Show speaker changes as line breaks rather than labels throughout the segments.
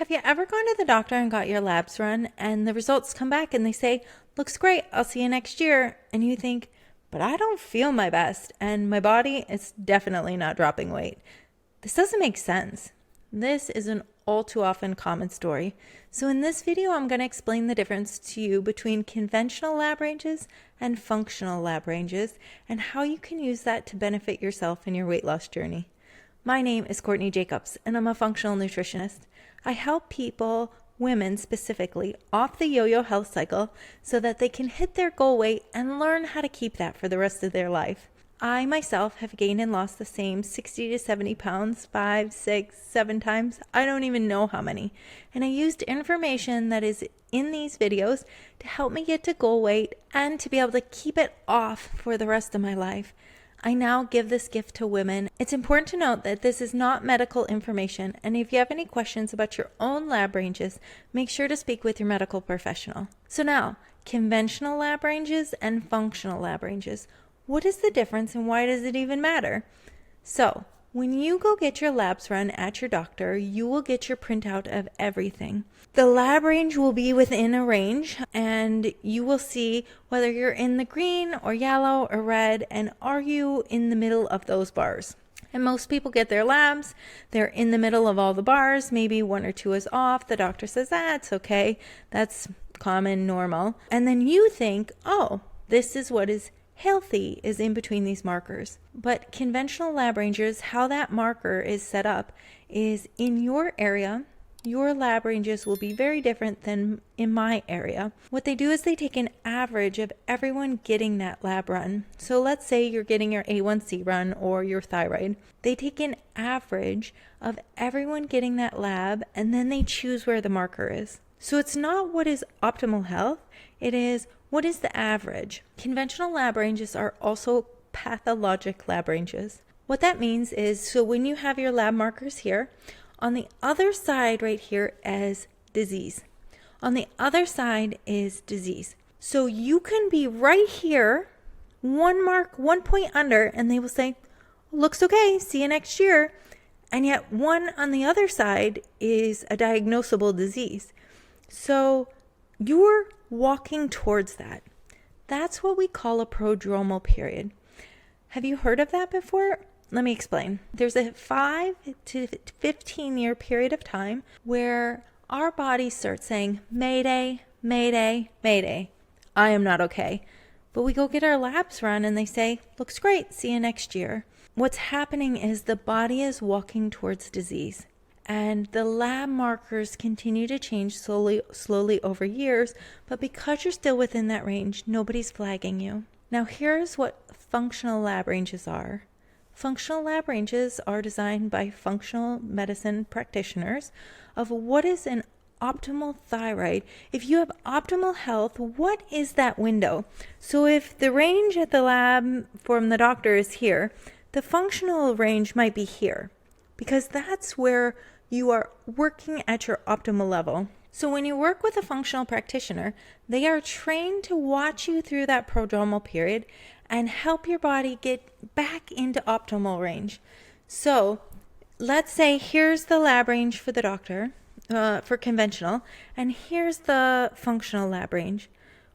Have you ever gone to the doctor and got your labs run and the results come back and they say, looks great, I'll see you next year. And you think, but I don't feel my best and my body is definitely not dropping weight. This doesn't make sense. This is an all too often common story. So in this video, I'm going to explain the difference to you between conventional lab ranges and functional lab ranges and how you can use that to benefit yourself in your weight loss journey. My name is Courtney Jacobs and I'm a functional nutritionist. I help people, women specifically, off the yo-yo health cycle so that they can hit their goal weight and learn how to keep that for the rest of their life. I myself have gained and lost the same 60 to 70 pounds 5, 6, 7 times. I don't even know how many. And I used information that is in these videos to help me get to goal weight and to be able to keep it off for the rest of my life. I now give this gift to women. It's important to note that this is not medical information, and if you have any questions about your own lab ranges, make sure to speak with your medical professional. So now, conventional lab ranges and functional lab ranges. What is the difference and why does it even matter? So, when you go get your labs run at your doctor, you will get your printout of everything. The lab range will be within a range and you will see whether you're in the green or yellow or red and are you in the middle of those bars. And most people get their labs, they're in the middle of all the bars, maybe 1 or 2 is off. The doctor says, that's okay, that's common, normal. And then you think, oh, this is what is healthy is in between these markers. But conventional lab ranges, how that marker is set up is in your area, your lab ranges will be very different than in my area. What they do is they take an average of everyone getting that lab run. So let's say you're getting your A1C run or your thyroid. They take an average of everyone getting that lab and then they choose where the marker is. So it's not what is optimal health, it is what is the average. Conventional lab ranges are also pathologic lab ranges. What that means is, so when you have your lab markers here, on the other side right here is disease. On the other side is disease. So you can be right here, 1 point under, and they will say, looks okay, see you next year. And yet one on the other side is a diagnosable disease. So you're walking towards that. That's what we call a prodromal period. Have you heard of that before? Let me explain. There's a 5 to 15 year period of time where our bodies start saying, Mayday, Mayday, Mayday. I am not okay. But we go get our labs run and they say, looks great, see you next year. What's happening is the body is walking towards disease. And the lab markers continue to change slowly over years, but because you're still within that range, nobody's flagging you. Now here's what functional lab ranges are. Functional lab ranges are designed by functional medicine practitioners of what is an optimal thyroid. If you have optimal health, what is that window? So if the range at the lab from the doctor is here, the functional range might be here because that's where you are working at your optimal level. So when you work with a functional practitioner, they are trained to watch you through that prodromal period and help your body get back into optimal range. So let's say here's the lab range for the doctor, for conventional, and here's the functional lab range.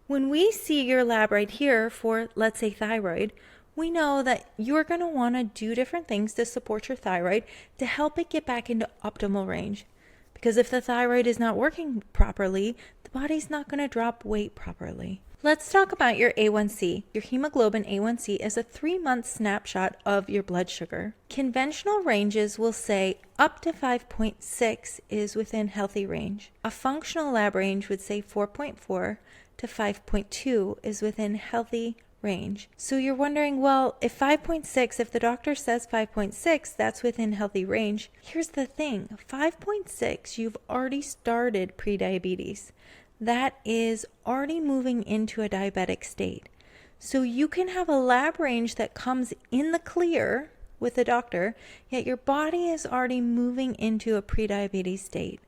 When we see your lab right here for, let's say, thyroid, we know that you're going to want to do different things to support your thyroid to help it get back into optimal range. Because if the thyroid is not working properly, the body's not going to drop weight properly. Let's talk about your A1C. Your hemoglobin A1C is a 3-month snapshot of your blood sugar. Conventional ranges will say up to 5.6 is within healthy range. A functional lab range would say 4.4 to 5.2 is within healthy range. So you're wondering, well, if 5.6, if the doctor says 5.6, that's within healthy range. Here's the thing, 5.6, you've already started prediabetes. That is already moving into a diabetic state. So you can have a lab range that comes in the clear with the doctor, yet your body is already moving into a prediabetes state.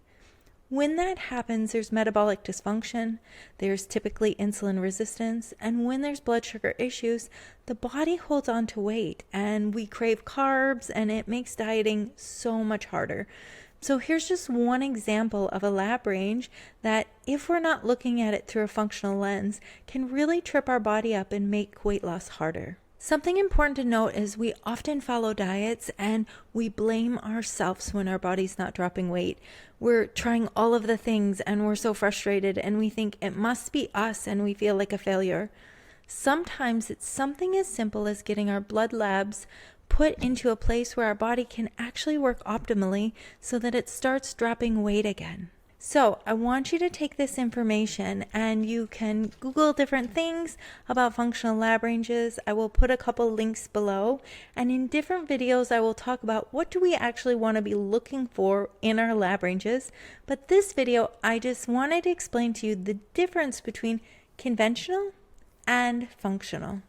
When that happens, there's metabolic dysfunction, there's typically insulin resistance, and when there's blood sugar issues, the body holds on to weight and we crave carbs and it makes dieting so much harder. So here's just one example of a lab range that, if we're not looking at it through a functional lens, can really trip our body up and make weight loss harder. Something important to note is we often follow diets and we blame ourselves when our body's not dropping weight. We're trying all of the things and we're so frustrated and we think it must be us and we feel like a failure. Sometimes it's something as simple as getting our blood labs put into a place where our body can actually work optimally so that it starts dropping weight again. So I want you to take this information and you can Google different things about functional lab ranges. I will put a couple links below, and in different videos I will talk about what do we actually want to be looking for in our lab ranges. But this video, I just wanted to explain to you the difference between conventional and functional.